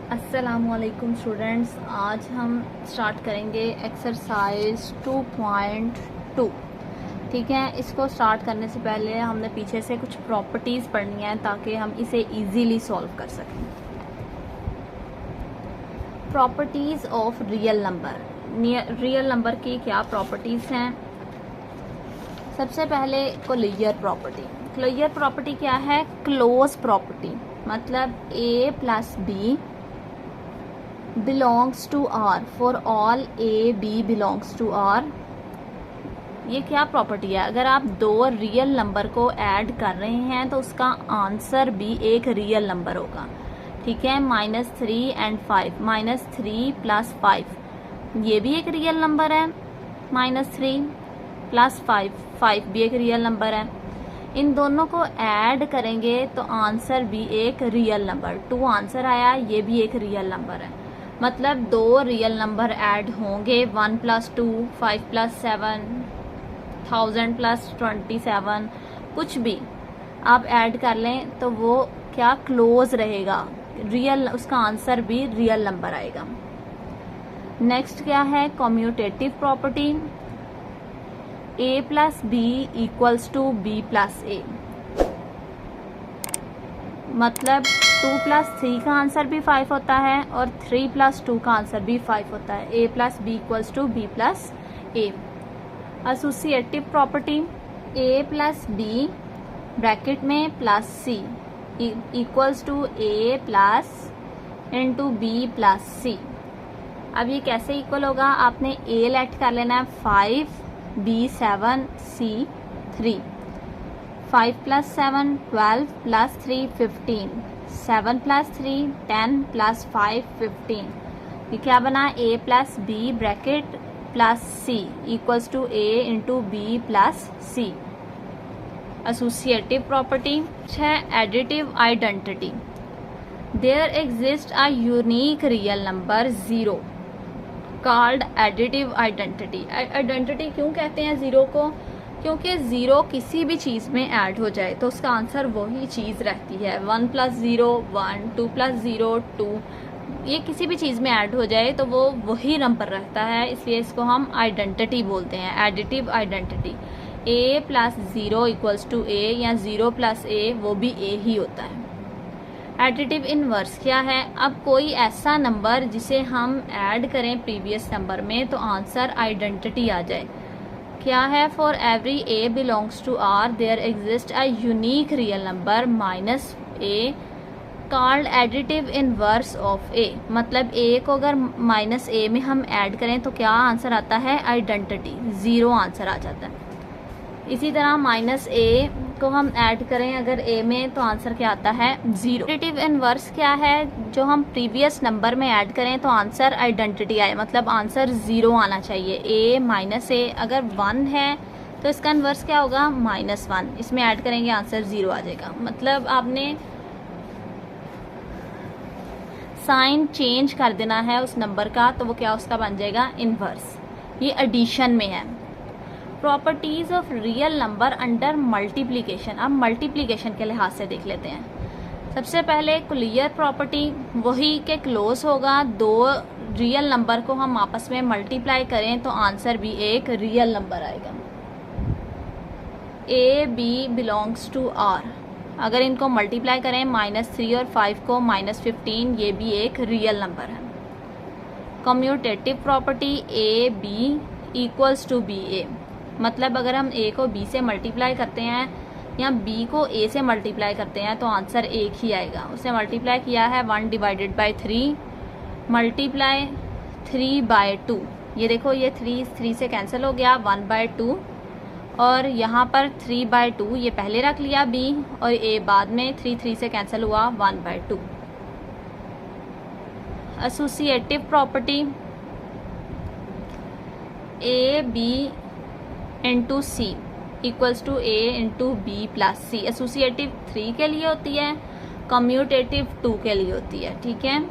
अस्सलामुअलैकुम स्टूडेंट्स, आज हम स्टार्ट करेंगे एक्सरसाइज 2.2। ठीक है, इसको स्टार्ट करने से पहले हमने पीछे से कुछ प्रॉपर्टीज़ पढ़नी है ताकि हम इसे इजीली सॉल्व कर सकें। Properties of real number. Real number की क्या प्रॉपर्टीज़ हैं? सबसे पहले क्लोजर प्रॉपर्टी। क्लोजर प्रॉपर्टी क्या है? क्लोज प्रॉपर्टी, मतलब a plus B belongs to R for all A B belongs to R। ये क्या प्रॉपर्टी है? अगर आप दो रियल नंबर को ऐड कर रहे हैं तो उसका आंसर भी एक रियल नंबर होगा। ठीक है, -3 and 5, -3 + 5 ये भी एक रियल नंबर है। -3 + 5 भी एक रियल नंबर है। इन दोनों को ऐड करेंगे तो आंसर भी एक रियल नंबर 2 आंसर आया, ये भी एक रियल नंबर है। मतलब दो रियल नंबर ऐड होंगे, 1 + 2, 5 + 7, 1000 + 27, कुछ भी आप ऐड कर लें तो वो क्या क्लोज रहेगा, रियल, उसका आंसर भी रियल नंबर आएगा। नेक्स्ट क्या है? Commutative property. a + b = b + a, मतलब 2 + 3 का आंसर भी 5 होता है और 3 + 2 का आंसर भी 5 होता है। a + b = b + a। Associative property, a + b bracket में +c = a + b + c। अब ये कैसे इक्वल होगा? आपने a लेट कर लेना है 5, b 7, c 3। 5 + 7 12 + 3 15, 7 + 3 10 + 5 15। ये क्या बना? a + b bracket +c = a × b + c। Associative property है additive identity. There exist a unique real number 0 called additive identity. Identity क्यों कहते हैं 0 को? क्योंकि 0 किसी भी चीज़ में ऐड हो जाए तो उसका आंसर वही चीज़ रहती है। 1 + 0 1, 2 + 0 2, ये किसी भी चीज़ में ऐड हो जाए तो वो वही नंबर रहता है, इसलिए इसको हम आइडेंटिटी बोलते हैं, एडिटिव आइडेंटिटी। a + 0 = a या 0 + a वो भी a ही होता है। एडिटिव इनवर्स क्या है? अब कोई ऐसा नंबर जिसे हम ऐड करें प्रीवियस नंबर में तो आंसर आइडेंटिटी आ जाए। क्या है? For every a belongs to R there exist a unique real number -a called additive inverse of a। मतलब a को अगर -a में हम ऐड करें तो क्या आंसर आता है? आइडेंटिटी 0 आंसर आ जाता है। इसी तरह -a को हम ऐड करें अगर a में तो आंसर क्या आता है? 0। एडिटिव इनवर्स क्या है? जो हम प्रीवियस नंबर में ऐड करें तो आंसर आइडेंटिटी आए, मतलब आंसर 0 आना चाहिए। a - a अगर 1 है तो इसका इनवर्स क्या होगा? -1। इसमें ऐड करेंगे आंसर 0 आ जाएगा। मतलब आपने साइन चेंज कर देना है उस नंबर का तो वो क्या उसका बन जाएगा? इनवर्स। ये एडिशन में है। Properties of real number under multiplication. अब मल्टीप्लिकेशन के लिहाज से देख लेते हैं। सबसे पहले क्लियर प्रॉपर्टी, वही के क्लोज होगा। दो रियल नंबर को हम आपस में मल्टीप्लाई करें तो आंसर भी एक रियल नंबर आएगा। a b belongs to R, अगर इनको मल्टीप्लाई करें -3 और 5 को -15, ये भी एक रियल नंबर है। Commutative property a b = b a, मतलब अगर हम a को b से मल्टीप्लाई करते हैं या b को a से मल्टीप्लाई करते हैं तो आंसर एक ही आएगा। उसने मल्टीप्लाई किया है 1 / 3 मल्टीप्लाई 3/2। ये देखो, ये 3 से कैंसिल हो गया, 1/2 और यहाँ पर 3/2 ये पहले रख लिया b और a बाद में 3 से कैंसिल हुआ 1/2। Associative property a b × c = a × b + c। Associative 3 के लिए होती है, कम्यूटेटिव 2 के लिए होती है। ठीक है,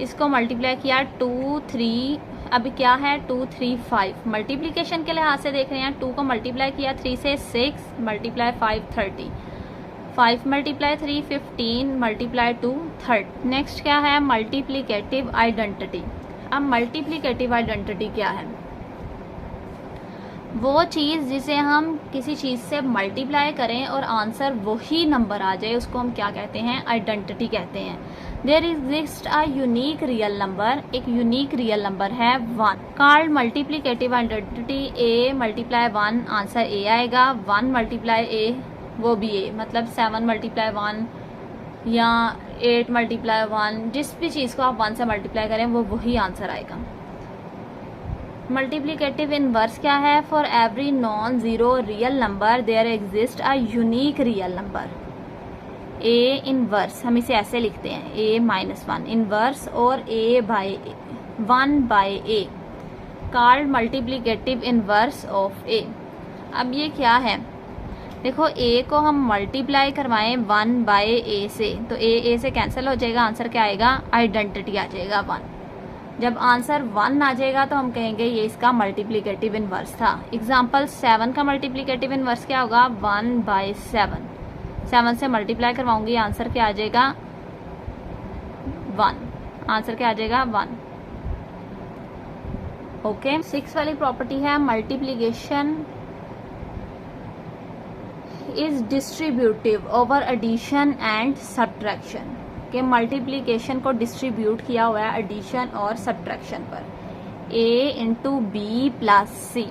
इसको मल्टीप्लाई किया 2 3, अब क्या है? 2 3 5। मल्टीप्लिकेशन के लिहाज से देख रहे हैं, 2 को मल्टीप्लाई किया 3 से 6 × 5 30, 5 मल्टीप्लाई 3 15 मल्टीप्लाई 2 30। नेक्स्ट क्या है, मल्टीप्लिकेटिव आइडेंटिटी। अब मल्टीप्लिकेटिव आइडेंटिटी क्या है, वो चीज़ जिसे हम किसी चीज़ से मल्टीप्लाई करें और आंसर वही नंबर आ जाए, उसको हम क्या कहते हैं, आइडेंटिटी कहते हैं। There exist a unique real number, एक यूनिक रियल नंबर है 1, called multiplicative identity. A multiply 1 answer A आएगा, 1 मल्टीप्लाई ए वो भी ए, मतलब 7 मल्टीप्लाई 1 या 8 मल्टीप्लाई 1, जिस भी चीज़ को आप 1 से मल्टीप्लाई करें वो वही आंसर आएगा। मल्टीप्लिकेटिव इनवर्स क्या है, for every non zero real number there exist a unique real number. A inverse हम इसे ऐसे लिखते हैं, ए -1 इनवर्स और A by 1 by A, called multiplicative inverse of A. अब ये क्या है, देखो ए को हम मल्टीप्लाई करवाएं 1 बाय ए से, तो ए से कैंसिल हो जाएगा, आंसर क्या आएगा, आइडेंटिटी आ जाएगा 1। जब आंसर 1 आ जाएगा तो हम कहेंगे ये इसका मल्टीप्लिकेटिव इनवर्स था। एग्जाम्पल 7 का मल्टीप्लिकेटिव इनवर्स क्या होगा, 1 बाय 7, 7 से मल्टीप्लाई करवाऊंगी, आंसर क्या आ जाएगा 1, आंसर क्या आ जाएगा 1। ओके, 6 वाली प्रॉपर्टी है multiplication is distributive over addition and subtraction, के मल्टीप्लिकेशन को डिस्ट्रीब्यूट किया हुआ है एडिशन और सब्ट्रैक्शन पर। A into B plus C,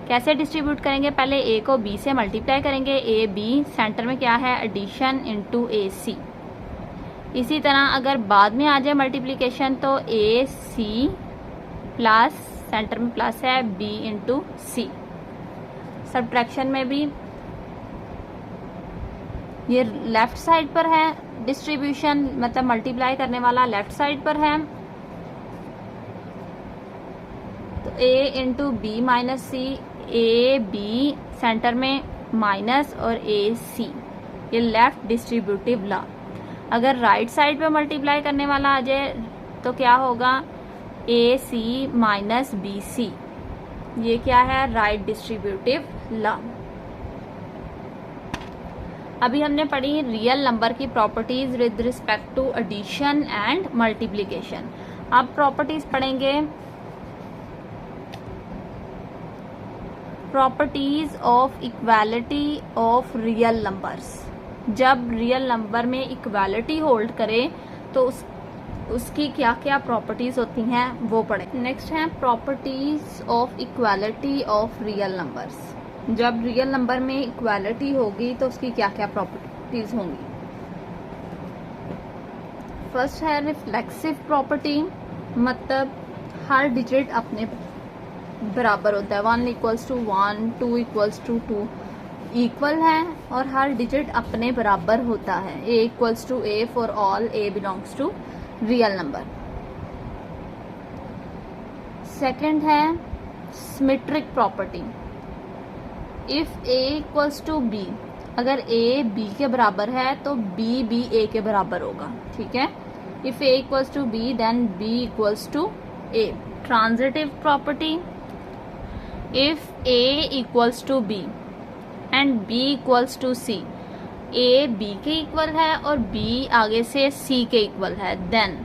कैसे डिस्ट्रीब्यूट करेंगे, पहले ए को बी से मल्टीप्लाई करेंगे, ए बी, सेंटर में क्या है एडिशन इंटू ए सी। इसी तरह अगर बाद में आ जाए मल्टीप्लिकेशन तो ए सी प्लस, सेंटर में प्लस है, बी इंटू सी। सब्ट्रैक्शन में भी ये लेफ्ट साइड पर है डिस्ट्रीब्यूशन, मतलब मल्टीप्लाई करने वाला लेफ्ट साइड पर है, तो A into B minus C, A B center में माइनस और ए सी, ये लेफ्ट डिस्ट्रीब्यूटिव लॉ। अगर राइट साइड पे मल्टीप्लाई करने वाला आ जाए तो क्या होगा, ए सी माइनस बी सी, ये क्या है, राइट डिस्ट्रीब्यूटिव लॉ। अभी हमने पढ़ी रियल नंबर की properties with respect to addition and multiplication. अब प्रॉपर्टीज पढ़ेंगे, properties of equality of real numbers. जब रियल नंबर में इक्वालिटी होल्ड करे तो उसकी क्या क्या प्रॉपर्टीज होती हैं वो पढ़ें। नेक्स्ट है properties of equality of real numbers. जब रियल नंबर में इक्वालिटी होगी तो उसकी क्या क्या प्रॉपर्टीज होंगी। फर्स्ट है रिफ्लेक्सिव प्रॉपर्टी, मतलब हर डिजिट अपने बराबर होता है, 1 equals to 1, 2 equals to 2 equal है और हर डिजिट अपने बराबर होता है। A equals to A for all A belongs to real number. Second है symmetric property, if A equals to B, अगर ए बी के बराबर है तो बी भी ए के बराबर होगा, ठीक है। If A equals to B then B equals to A. Transitive property, if A equals to B and B equals to C, A B के इक्वल है और बी आगे से सी के इक्वल है, देन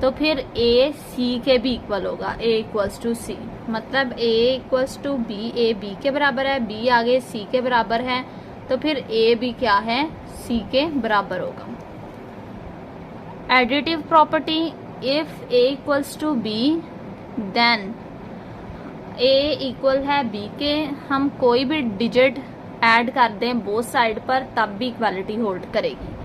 तो फिर ए सी के भी इक्वल होगा, ए इक्वल्स टू सी, मतलब A equals to B, A B के बराबर है, बी आगे सी के बराबर है, तो फिर ए भी क्या है, सी के बराबर होगा। Additive property, if A equals to B then A equal है बी के, हम कोई भी डिजिट ऐड कर दें बोथ साइड पर तब भी इक्वालिटी होल्ड करेगी।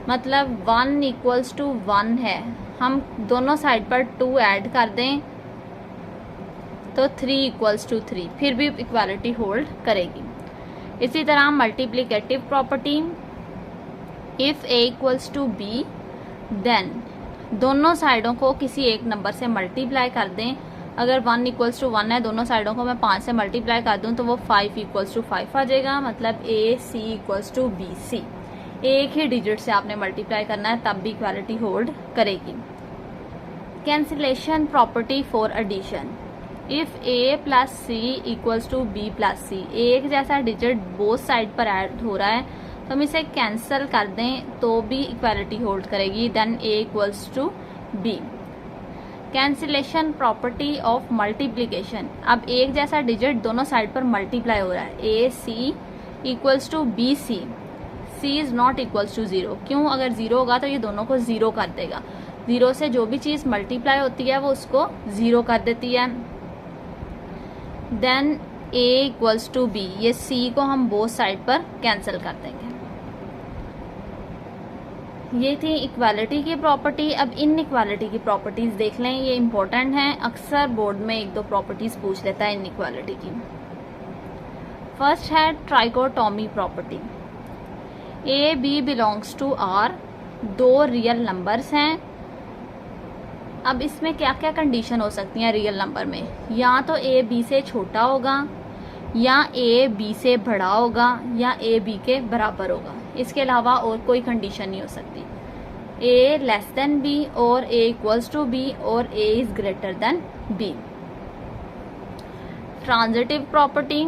मतलब 1 इक्वल्स टू 1 है, हम दोनों साइड पर 2 ऐड कर दें तो 3 इक्वल्स टू 3, फिर भी इक्वालिटी होल्ड करेगी। इसी तरह multiplicative property, if A equals to B then दोनों साइडों को किसी एक नंबर से मल्टीप्लाई कर दें। अगर 1 इक्वल्स टू 1 है, दोनों साइडों को मैं 5 से मल्टीप्लाई कर दूं तो वो 5 इक्वल्स टू 5 आ जाएगा, मतलब ए सी इक्वल्स टू बी सी। एक ही डिजिट से आपने मल्टीप्लाई करना है तब भी इक्वालिटी होल्ड करेगी। Cancellation property for addition, if A plus C equals to B plus C, एक जैसा डिजिट बोथ साइड पर ऐड हो रहा है तो हम इसे कैंसिल कर दें तो भी इक्वालिटी होल्ड करेगी, then A equals to B. Cancellation property of multiplication, अब एक जैसा डिजिट दोनों साइड पर मल्टीप्लाई हो रहा है, A C equals to B C, C is not equals to zero. क्यों? अगर जीरो होगा तो ये दोनों को जीरो कर देगा, जीरो से जो भी चीज़ मल्टीप्लाई होती है वो उसको जीरो कर देती है। Then A equals to B, ये सी को हम बोथ साइड पर कैंसिल कर देंगे। ये थी इक्वालिटी की प्रॉपर्टी। अब इनइक्वालिटी की प्रॉपर्टीज देख लें, ये इंपॉर्टेंट हैं, अक्सर बोर्ड में एक दो प्रॉपर्टीज पूछ लेता है इनइक्वालिटी की। फर्स्ट है trichotomy property. A B belongs to R, दो रियल नंबर्स हैं। अब इसमें क्या क्या कंडीशन हो सकती हैं रियल नंबर में? या तो ए बी से छोटा होगा, या ए बी से बड़ा होगा, या ए बी के बराबर होगा। इसके अलावा और कोई कंडीशन नहीं हो सकती। ए लेस देन बी, और ए इक्वल्स टू बी, और A is greater than B. Transitive property,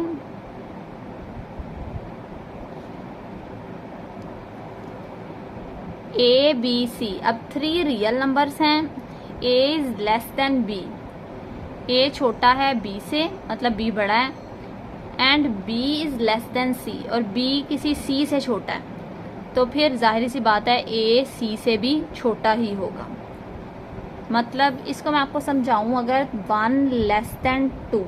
A B C, अब थ्री रियल नंबर्स हैं, A is less than B, A छोटा है बी से, मतलब बी बड़ा है, and B is less than C, और बी किसी सी से छोटा है, तो फिर जाहिर सी बात है ए सी से भी छोटा ही होगा। मतलब इसको मैं आपको समझाऊं, अगर 1 लेस देन 2,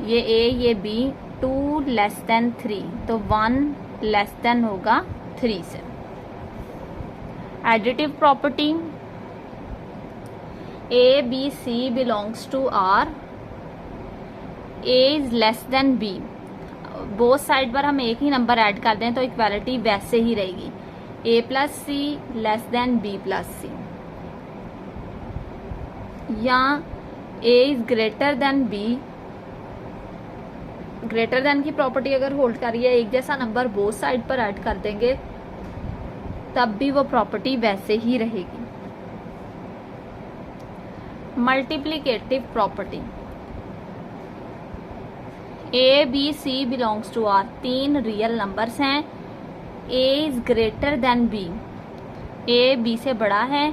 ये ए ये बी, 2 लेस देन 3, तो 1 लेस देन होगा 3 से। Additive property, A B C belongs to R, A is less than B, both side पर हम एक ही नंबर ऐड कर दें तो इक्वालिटी वैसे ही रहेगी, A plus C less than B plus C. या A is greater than B, greater than की प्रॉपर्टी अगर होल्ड करिए, एक जैसा नंबर बोथ साइड पर ऐड कर देंगे तब भी वो प्रॉपर्टी वैसे ही रहेगी। Multiplicative property, A B C belongs to R, तीन रियल नंबर्स हैं, A is greater than B, A B से बड़ा है,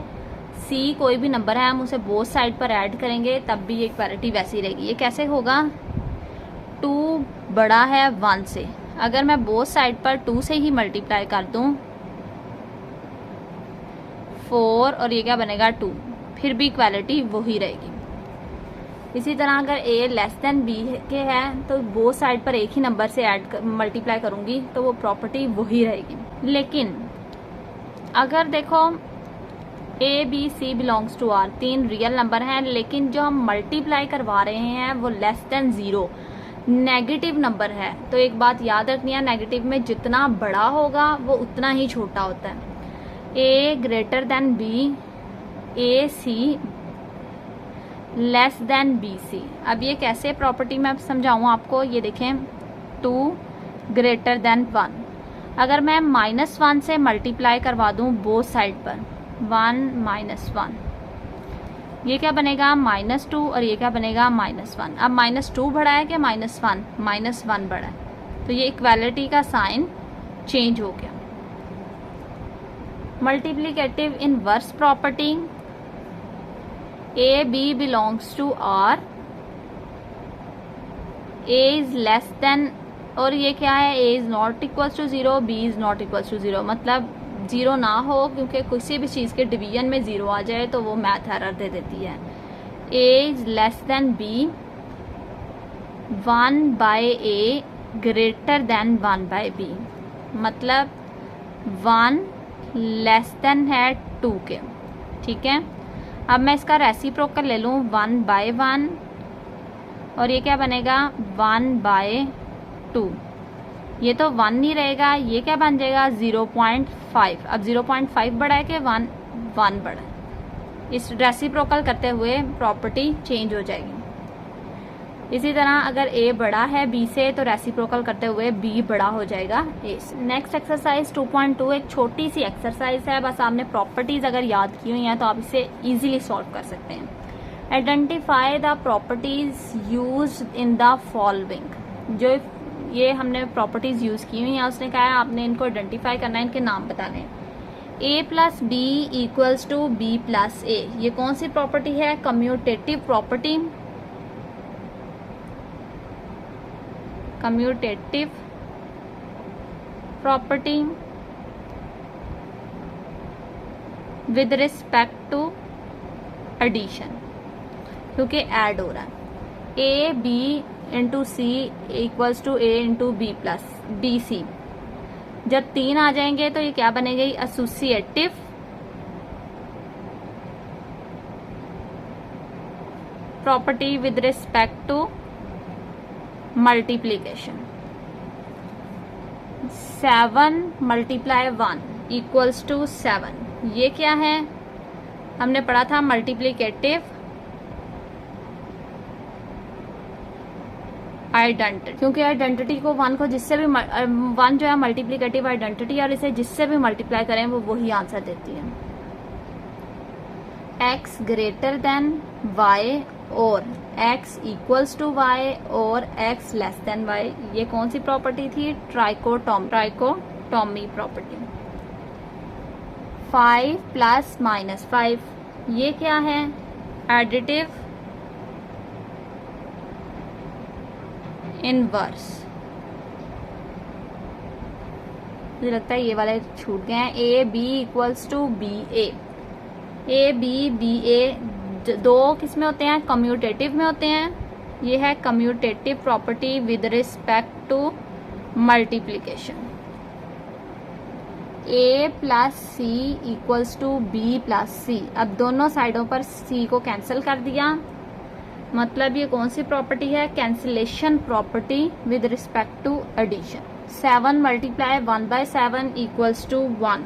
सी कोई भी नंबर है, हम उसे बोथ साइड पर ऐड करेंगे तब भी ये इक्वालिटी वैसी रहेगी। ये कैसे होगा? 2 बड़ा है 1 से, अगर मैं बोथ साइड पर 2 से ही मल्टीप्लाई कर दूं 4, और ये क्या बनेगा 2, फिर भी इक्वालिटी वही रहेगी। इसी तरह अगर a लेस देन बी के है तो बोथ साइड पर एक ही नंबर से ऐड मल्टीप्लाई करूंगी तो वो प्रॉपर्टी वही रहेगी। लेकिन अगर देखो a b c belongs to r, तीन रियल नंबर हैं, लेकिन जो हम मल्टीप्लाई करवा रहे हैं वो लेस देन 0 नेगेटिव नंबर है, तो एक बात याद रखनी है, नेगेटिव में जितना बड़ा होगा वो उतना ही छोटा होता है। a greater than b, a c less than B C. अब ये कैसे प्रॉपर्टी मैं समझाऊँ आपको, ये देखें 2 ग्रेटर देन 1, अगर मैं -1 से मल्टीप्लाई करवा दूँ बोथ साइड पर 1 -1, ये क्या बनेगा -2, और ये क्या बनेगा -1। अब -2 बड़ा है कि -1? -1 बड़ा है, तो ये इक्वालिटी का साइन चेंज हो गया। Multiplicative inverse property, A B belongs to R, A is less than, और ये क्या है, A is not equals to 0, B is not equals to 0, मतलब 0 ना हो, क्योंकि किसी भी चीज़ के डिवीजन में 0 आ जाए तो वो मैथ एरर दे देती है। A is less than B, 1/a greater than 1/b, मतलब 1 लेस देन है 2 के। ठीक है, अब मैं इसका रेसिप्रोकल ले लूँ 1/1, और ये क्या बनेगा 1/2, ये तो 1 नहीं रहेगा, ये क्या बन जाएगा 0.5। अब 0.5 बड़ा है कि 1 बड़ा है, इस रेसिप्रोकल करते हुए प्रॉपर्टी चेंज हो जाएगी। इसी तरह अगर a बड़ा है b से तो रेसिप्रोकल करते हुए b बड़ा हो जाएगा a से। नेक्स्ट एक्सरसाइज 2.2 एक छोटी सी एक्सरसाइज है, बस आपने प्रॉपर्टीज अगर याद की हुई हैं तो आप इसे इजीली सॉल्व कर सकते हैं। Identify the properties used in the following, जो ये हमने प्रॉपर्टीज़ यूज़ की हुई हैं। उसने कहा है आपने इनको आइडेंटिफाई करना है, इनके नाम बताने हैं। a plus B equals to B plus A, ये कौन सी प्रॉपर्टी है? Commutative property. Commutative property with respect to addition, क्योंकि ऐड हो रहा है। A B into C equals to A into B plus B C. जब 3 आ जाएंगे तो ये क्या बनेगी? Associative property with respect to multiplication. 7 multiply 1 equals to 7, ये क्या है? हमने पढ़ा था मल्टीप्लीकेटिव आइडेंटिटी, क्योंकि आइडेंटिटी को 1 को जिससे भी 1 जो है मल्टीप्लीकेटिव आइडेंटिटी, और इसे जिससे भी मल्टीप्लाई करें वो वही आंसर देती है। x ग्रेटर देन y और x इक्वल्स टू y और x लेस देन y, ये कौन सी प्रॉपर्टी थी? ट्राइकोटॉमी प्रॉपर्टी। 5 प्लस माइनस 5, ये क्या है? Additive inverse. मुझे लगता है ये वाले छूट गए हैं। A B equals to B A B A, दो किस में होते हैं? कम्यूटेटिव में होते हैं। ये है commutative property with respect to multiplication. A plus C equals to B plus C, अब दोनों साइडों पर सी को कैंसिल कर दिया, मतलब ये कौन सी प्रॉपर्टी है? Cancellation property with respect to addition. 7 multiply 1 by 7 equals to 1,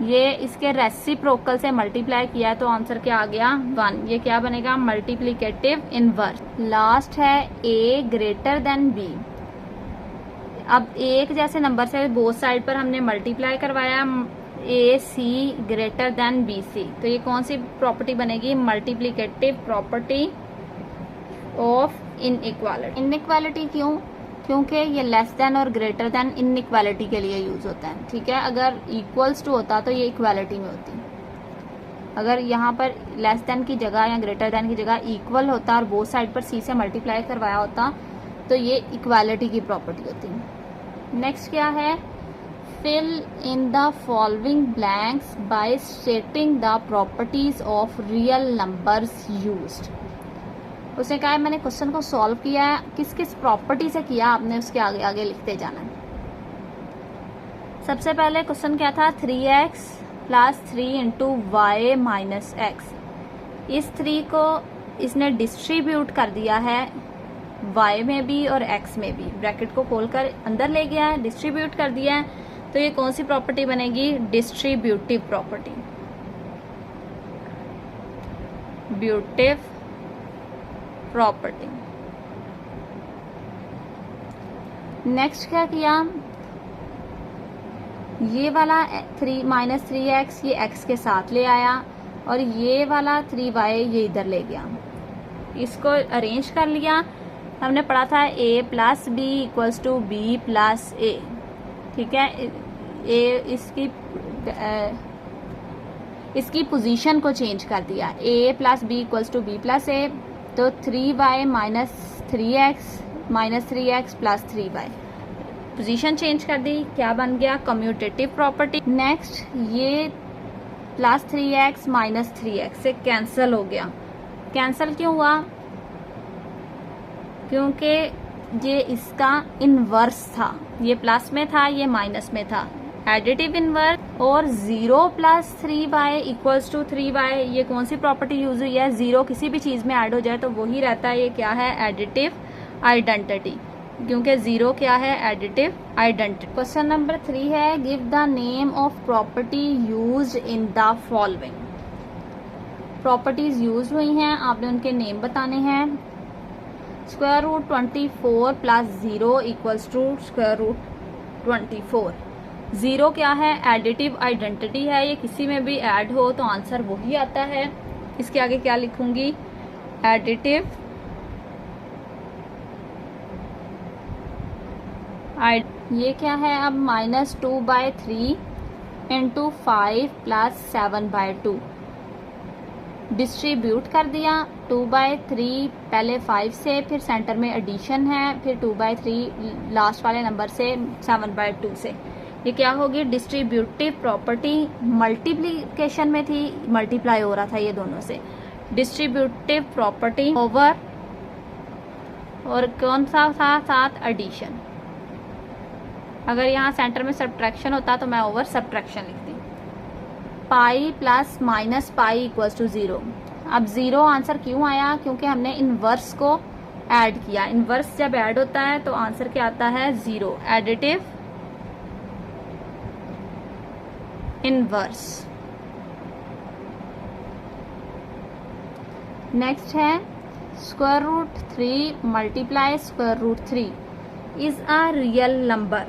ये इसके रेसिप्रोकल से मल्टीप्लाई किया तो आंसर क्या आ गया? 1। ये क्या बनेगा? Multiplicative inverse. लास्ट है a ग्रेटर देन b। अब एक जैसे नंबर से बोथ साइड पर हमने मल्टीप्लाई करवाया, ए सी ग्रेटर देन बी सी, तो ये कौन सी प्रॉपर्टी बनेगी? Multiplicative property of inequality. Inequality क्यों? क्योंकि ये लेस देन और ग्रेटर देन इनइक्वालिटी के लिए यूज होता है, ठीक है। अगर इक्वल्स टू होता तो ये इक्वालिटी में होती। अगर यहाँ पर लेस देन की जगह या ग्रेटर देन की जगह इक्वल होता और बोथ साइड पर सी से मल्टीप्लाई करवाया होता तो ये इक्वालिटी की प्रॉपर्टी होती। नेक्स्ट क्या है? Fill in the following blanks by stating the properties of real numbers used. उसने कहा है मैंने क्वेश्चन को सॉल्व किया है, किस किस प्रॉपर्टी से किया आपने उसके आगे आगे लिखते जाना है। सबसे पहले क्वेश्चन क्या था? 3x plus 3 into Y minus X. इस 3 को इसने डिस्ट्रीब्यूट कर दिया है y में भी और x में भी, ब्रैकेट को खोलकर अंदर ले गया है, डिस्ट्रीब्यूट कर दिया है, तो ये कौन सी प्रॉपर्टी बनेगी? Distributive property. ब्यूटिव प्रॉपर्टी। नेक्स्ट क्या किया? ये वाला 3 माइनस 3x ये x के साथ ले आया और ये वाला 3y ये इधर ले गया, इसको अरेंज कर लिया। हमने पढ़ा था a plus B equals to B plus A, ठीक है। ए इसकी पोजीशन को चेंज कर दिया, a plus B equals to B plus A, तो 3y minus 3x minus 3x plus 3y, position change कर दी, क्या बन गया? Commutative property. नेक्स्ट ये प्लस 3x माइनस 3x से कैंसिल हो गया। कैंसिल क्यों हुआ? क्योंकि ये इसका इनवर्स था, ये प्लस में था ये माइनस में था, एडिटिव इनवर्स। और 0 plus 3y equals to 3y, ये कौन सी प्रॉपर्टी यूज हुई है? 0 किसी भी चीज में ऐड हो जाए तो वही रहता है, ये क्या है? एडिटिव आइडेंटिटी, क्योंकि 0 क्या है? Additive identity. क्वेश्चन नंबर 3 है give the name of property used in the following. Properties use हुई हैं, आपने उनके नेम बताने हैं। Square root 24 plus 0 equals to square root 24। 0 क्या है? एडिटिव आइडेंटिटी है, ये किसी में भी ऐड हो तो आंसर वही आता है। इसके आगे क्या लिखूंगी? एडिटिव ये क्या है अब, -2/3 इंटू 5 प्लस 7/2 डिस्ट्रीब्यूट कर दिया। 2/3 पहले 5 से, फिर सेंटर में एडिशन है, फिर 2/3 लास्ट वाले नंबर से 7/2 से। ये क्या होगी, डिस्ट्रीब्यूटिव प्रॉपर्टी। मल्टीप्लिकेशन में थी, मल्टीप्लाई हो रहा था ये दोनों से। डिस्ट्रीब्यूटिव प्रॉपर्टी ओवर, और कौन सा था साथ, एडिशन। अगर यहाँ सेंटर में सब्ट्रैक्शन होता तो मैं ओवर सब्ट्रैक्शन लिखती। Pi plus minus pi equals to 0। अब 0 आंसर क्यों आया, क्योंकि हमने इनवर्स को ऐड किया। इनवर्स जब ऐड होता है तो आंसर क्या आता है, 0। Additive inverse. नेक्स्ट है √3 multiply √3 is a real number.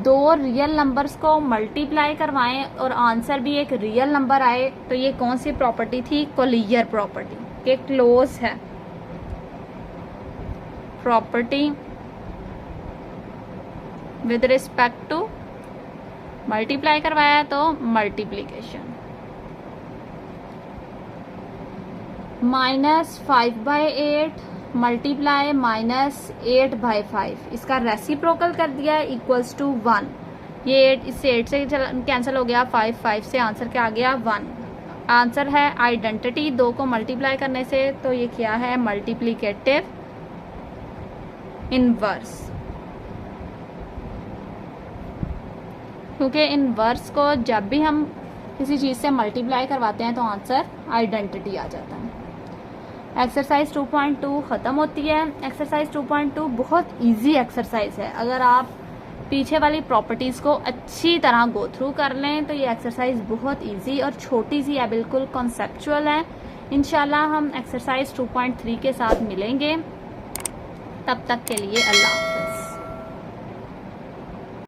दो रियल नंबर्स को मल्टीप्लाई करवाएं और आंसर भी एक रियल नंबर आए, तो ये कौन सी प्रॉपर्टी थी, कोलियर प्रॉपर्टी के क्लोज है। Property with respect to multiply करवाया तो मल्टीप्लीकेशन। -5/8 मल्टीप्लाई -8/5, इसका रेसिप्रोकल कर दिया है, इक्वल्स टू 1। ये 8 इससे 8 से कैंसिल हो गया, 5 से आंसर क्या आ गया, 1। आंसर है आइडेंटिटी, 2 को मल्टीप्लाई करने से, तो ये क्या है, मल्टीप्लिकेटिव इनवर्स। क्योंकि इनवर्स को जब भी हम किसी चीज़ से मल्टीप्लाई करवाते हैं तो आंसर आइडेंटिटी आ जाता है। एक्सरसाइज 2.2 ख़त्म होती है। एक्सरसाइज 2.2 बहुत इजी एक्सरसाइज है। अगर आप पीछे वाली प्रॉपर्टीज़ को अच्छी तरह गो थ्रू कर लें तो ये एक्सरसाइज बहुत इजी और छोटी सी है, बिल्कुल कॉन्सेप्चुअल है। इंशाल्लाह हम एक्सरसाइज 2.3 के साथ मिलेंगे। तब तक के लिए अल्लाह हाफ़िज़।